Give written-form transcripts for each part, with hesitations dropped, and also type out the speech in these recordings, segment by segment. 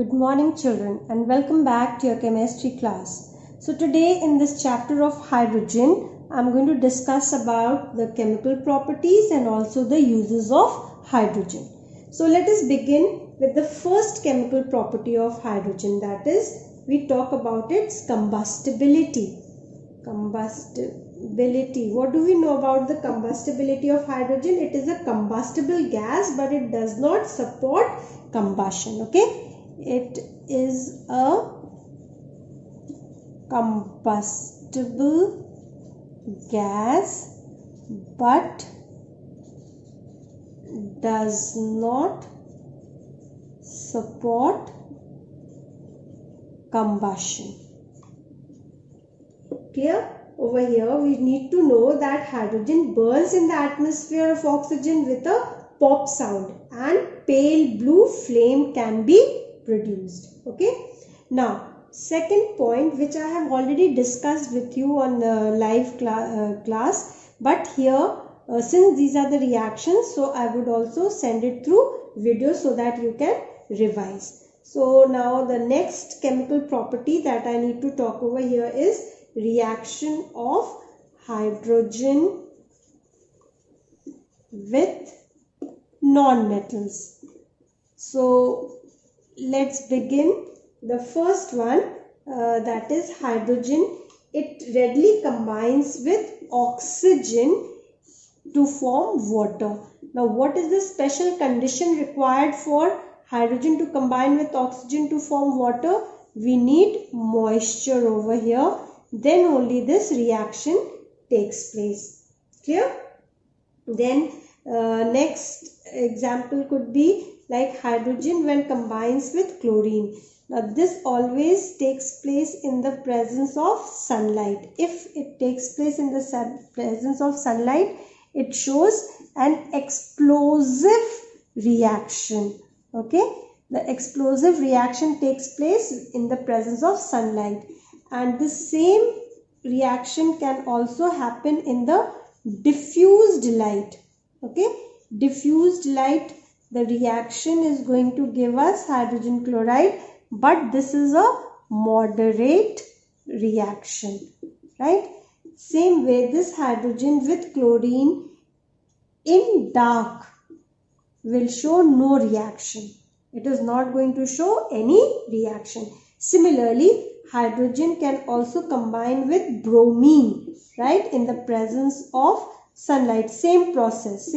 Good morning children and welcome back to your chemistry class. So today in this chapter of hydrogen, I am going to discuss about the chemical properties and also the uses of hydrogen. So let us begin with the first chemical property of hydrogen, that is we talk about its combustibility. Combustibility. What do we know about the combustibility of hydrogen? It is a combustible gas but it does not support combustion. Okay. It is a combustible gas but does not support combustion. Clear? Over here we need to know that hydrogen burns in the atmosphere of oxygen with a pop sound and pale blue flame can be produced. Okay. Now second point, which I have already discussed with you on the live class, but here since these are the reactions, so I would also send it through video so that you can revise. So now the next chemical property that I need to talk over here is reaction of hydrogen with non-metals. So let's begin. The first one, that is hydrogen. It readily combines with oxygen to form water. Now what is the special condition required for hydrogen to combine with oxygen to form water? We need moisture over here. Then only this reaction takes place. Clear? Then next example could be like hydrogen when combines with chlorine. Now this always takes place in the presence of sunlight. If it takes place in the presence of sunlight, it shows an explosive reaction. Okay, the explosive reaction takes place in the presence of sunlight, and the same reaction can also happen in the diffused light. Okay, diffused light, the reaction is going to give us hydrogen chloride, but this is a moderate reaction, right? Same way, this hydrogen with chlorine in dark will show no reaction. It is not going to show any reaction. Similarly, hydrogen can also combine with bromine, right, in the presence of sunlight. Same process.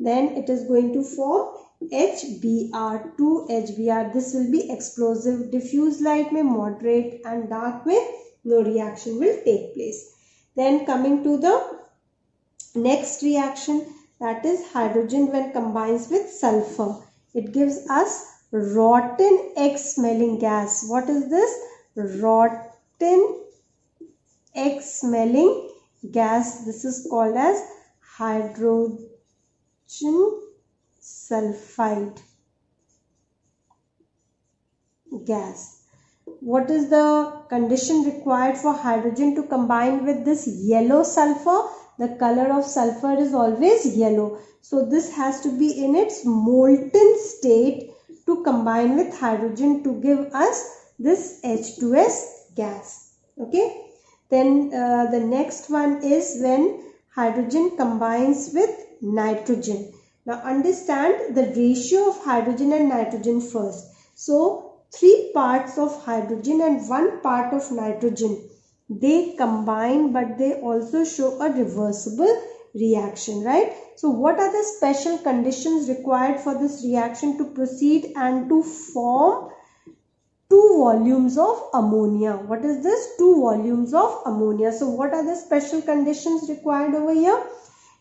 Then it is going to form HBr, 2HBr. This will be explosive. Diffuse light में moderate and dark में no reaction will take place. Then coming to the next reaction, that is hydrogen when combines with sulfur. It gives us rotten egg smelling gas. What is this? Rotten egg smelling gas. This is called as hydrogen sulfide gas. What is the condition required for hydrogen to combine with this yellow sulfur? The color of sulfur is always yellow. So this has to be in its molten state to combine with hydrogen to give us this H2S gas. Okay. Then the next one is when hydrogen combines with nitrogen. Now understand the ratio of hydrogen and nitrogen first. So 3 parts of hydrogen and 1 part of nitrogen, they combine but they also show a reversible reaction, right? So what are the special conditions required for this reaction to proceed and to form 2 volumes of ammonia? What is this? 2 volumes of ammonia. So what are the special conditions required over here?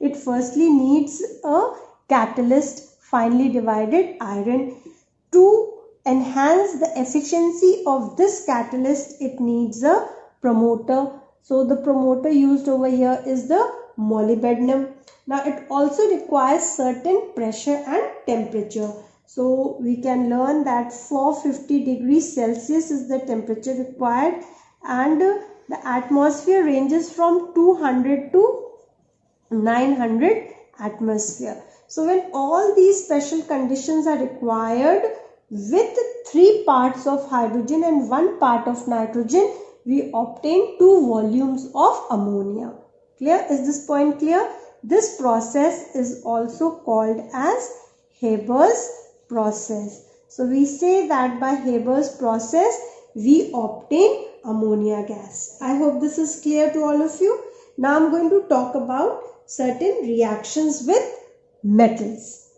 It firstly needs a catalyst, finely divided iron. To enhance the efficiency of this catalyst, it needs a promoter. So the promoter used over here is the molybdenum. Now it also requires certain pressure and temperature. So we can learn that 450 degrees Celsius is the temperature required, and the atmosphere ranges from 200 to 900 atmosphere. So when all these special conditions are required with 3 parts of hydrogen and 1 part of nitrogen, we obtain 2 volumes of ammonia. Clear? Is this point clear? This process is also called as Haber's process. So we say that by Haber's process, we obtain ammonia gas. I hope this is clear to all of you. Now I'm going to talk about certain reactions with metals.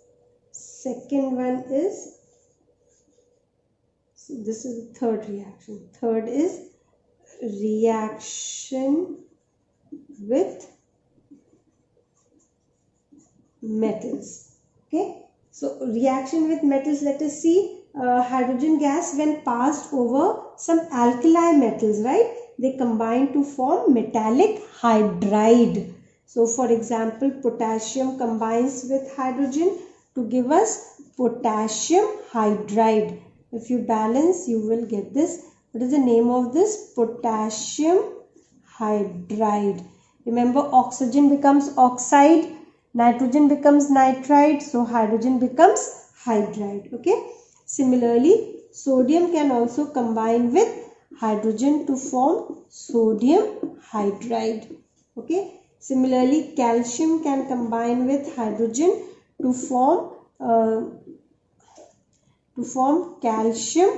Second one is, so this is the third reaction. Third is reaction with metals. Okay. So reaction with metals, let us see. Hydrogen gas, when passed over some alkali metals, right, they combine to form metallic hydride. So for example, potassium combines with hydrogen to give us potassium hydride. If you balance, you will get this. What is the name of this? Potassium hydride. Remember, oxygen becomes oxide, nitrogen becomes nitride, so hydrogen becomes hydride. Okay. Similarly, sodium can also combine with hydrogen to form sodium hydride. Okay. Similarly, calcium can combine with hydrogen to form calcium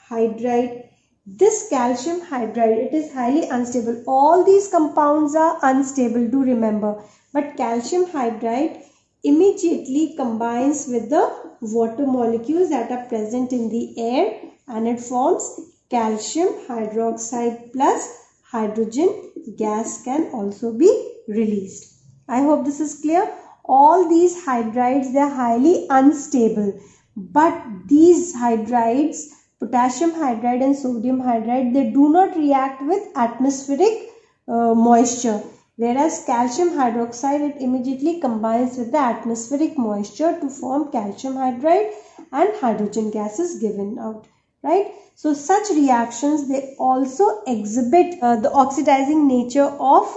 hydride. This calcium hydride, it is highly unstable. All these compounds are unstable, do remember. But calcium hydride immediately combines with the water molecules that are present in the air, and it forms calcium hydroxide plus hydrogen gas can also be released. I hope this is clear. All these hydrides, they are highly unstable, but these hydrides, potassium hydride and sodium hydride, they do not react with atmospheric moisture. Whereas calcium hydroxide, it immediately combines with the atmospheric moisture to form calcium hydride and hydrogen gas is given out, right? So such reactions, they also exhibit the oxidizing nature of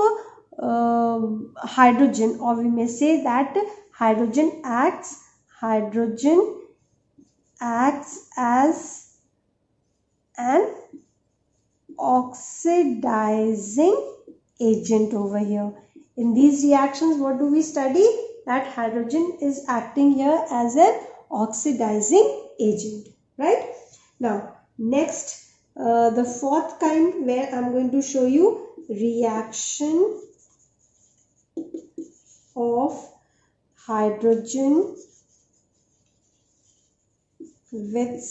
hydrogen, or we may say that hydrogen acts as an oxidizing agent over here. In these reactions, what do we study? That hydrogen is acting here as an oxidizing agent, right? Now, next, the fourth kind, where I'm going to show you reaction of hydrogen with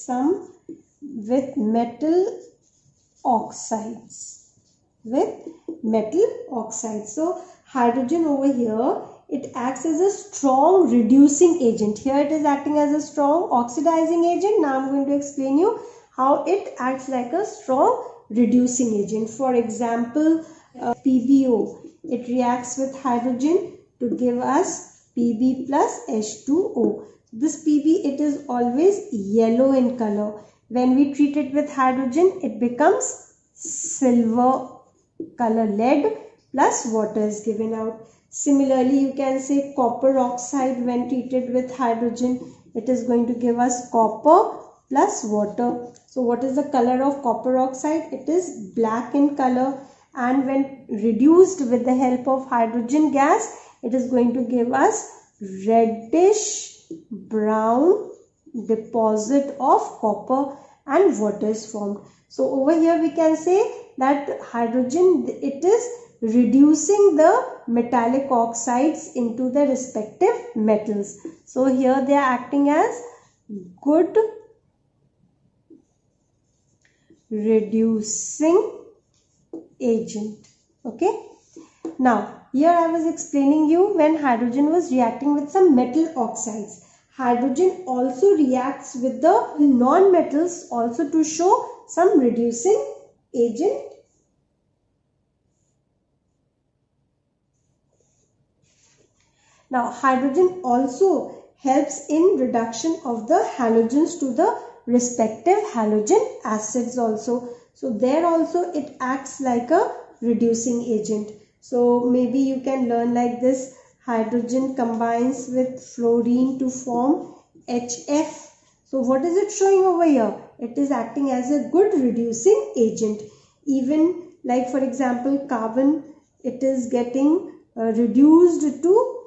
metal oxides. So hydrogen over here, it acts as a strong reducing agent. Here it is acting as a strong oxidizing agent. Now I'm going to explain you how it acts like a strong reducing agent. For example, PbO, it reacts with hydrogen to give us Pb plus H2O. This Pb, it is always yellow in color. When we treat it with hydrogen, it becomes silver color, lead plus water is given out. Similarly, you can say copper oxide, when treated with hydrogen, it is going to give us copper plus water. So what is the color of copper oxide? It is black in color, and when reduced with the help of hydrogen gas, it is going to give us reddish brown deposit of copper and water is formed. So over here we can say that hydrogen, it is reducing the metallic oxides into the respective metals. So here they are acting as good reducing agent. Okay. Now here I was explaining you when hydrogen was reacting with some metal oxides. Hydrogen also reacts with the non-metals also to show some reducing agent. Now hydrogen also helps in reduction of the halogens to the respective halogen acids also. So there also it acts like a reducing agent. So maybe you can learn like this: hydrogen combines with fluorine to form HF. So what is it showing over here? It is acting as a good reducing agent. Even like for example carbon, it is getting reduced to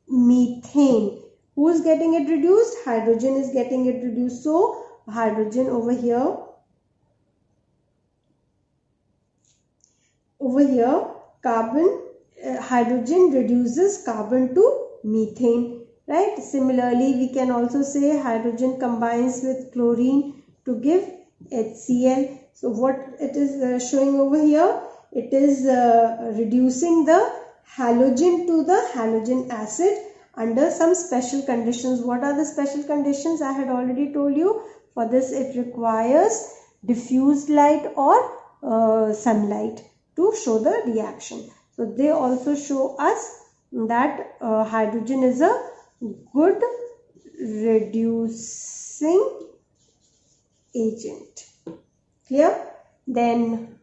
methane. Who is getting it reduced? Hydrogen is getting it reduced. So hydrogen over here, carbon, hydrogen reduces carbon to methane, right? Similarly, we can also say hydrogen combines with chlorine to give HCl. So what it is showing over here? It is reducing the halogen to the halogen acid under some special conditions. What are the special conditions? I had already told you. For this, it requires diffused light or sunlight to show the reaction. So they also show us that hydrogen is a good reducing agent. Clear? Then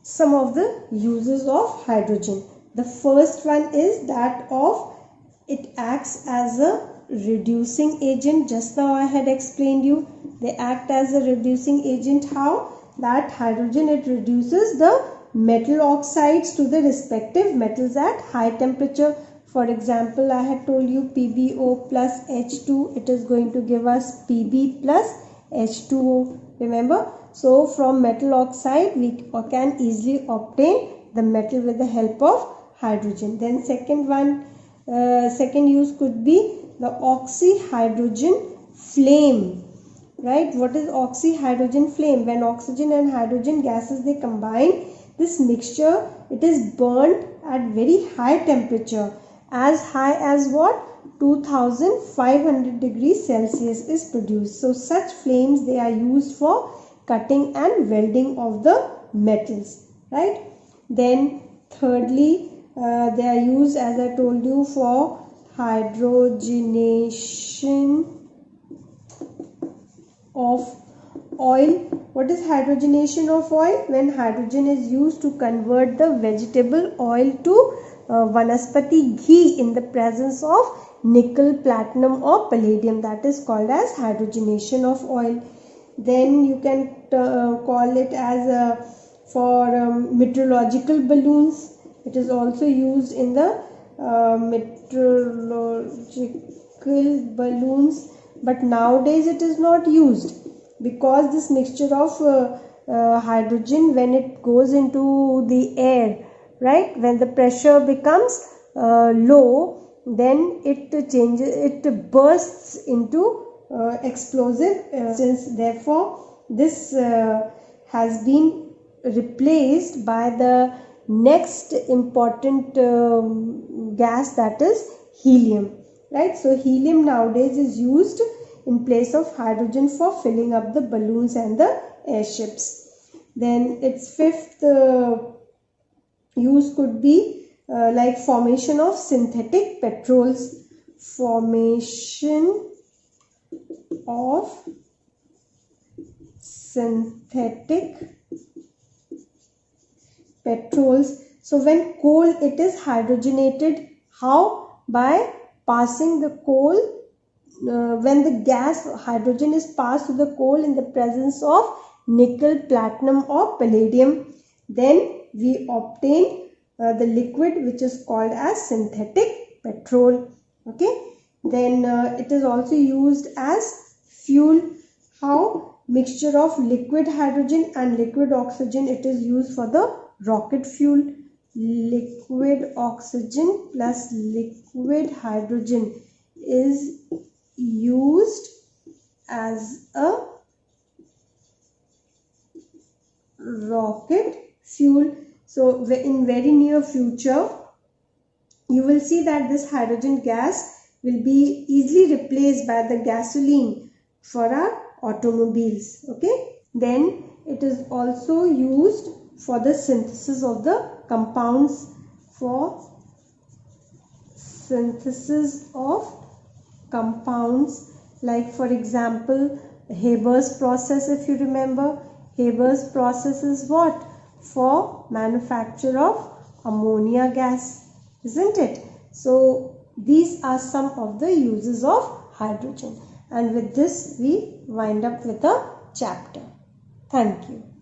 some of the uses of hydrogen. The first one is that of it acts as a reducing agent. Just now I had explained you. They act as a reducing agent. How? That hydrogen, it reduces the metal oxides to the respective metals at high temperature. For example, I had told you PbO plus H2, it is going to give us Pb plus H2O. Remember? So from metal oxide we can easily obtain the metal with the help of hydrogen. Then second use could be the oxyhydrogen flame. Right? What is oxyhydrogen flame? When oxygen and hydrogen gases, they combine, this mixture, it is burnt at very high temperature. As high as what? 2500 degrees Celsius is produced. So such flames, they are used for cutting and welding of the metals. Right? Then thirdly, they are used, as I told you, for hydrogenation of oil. What is hydrogenation of oil? When hydrogen is used to convert the vegetable oil to vanaspati ghee in the presence of nickel, platinum or palladium, that is called as hydrogenation of oil. Then you can call it as for meteorological balloons. It is also used in the meteorological balloons, but nowadays it is not used because this mixture of hydrogen, when it goes into the air, right, when the pressure becomes low, then it changes, it bursts into explosive substance. Therefore this has been replaced by the next important gas, that is helium. Right? So helium nowadays is used in place of hydrogen for filling up the balloons and the airships. Then its fifth use could be like formation of synthetic petrols. Formation of synthetic petrols. So when coal, it is hydrogenated. How? By passing the coal, when the gas hydrogen is passed to the coal in the presence of nickel, platinum or palladium, then we obtain the liquid which is called as synthetic petrol. Okay. Then it is also used as fuel. How? Mixture of liquid hydrogen and liquid oxygen, it is used for the rocket fuel. Liquid oxygen plus liquid hydrogen is used as a rocket fuel. So in very near future you will see that this hydrogen gas will be easily replaced by the gasoline for our automobiles. Okay. Then it is also used for the synthesis of the compounds, for synthesis of compounds, like for example Haber's process. If you remember, Haber's process is what? For manufacture of ammonia gas, isn't it? So these are some of the uses of hydrogen. And with this we wind up with a chapter. Thank you.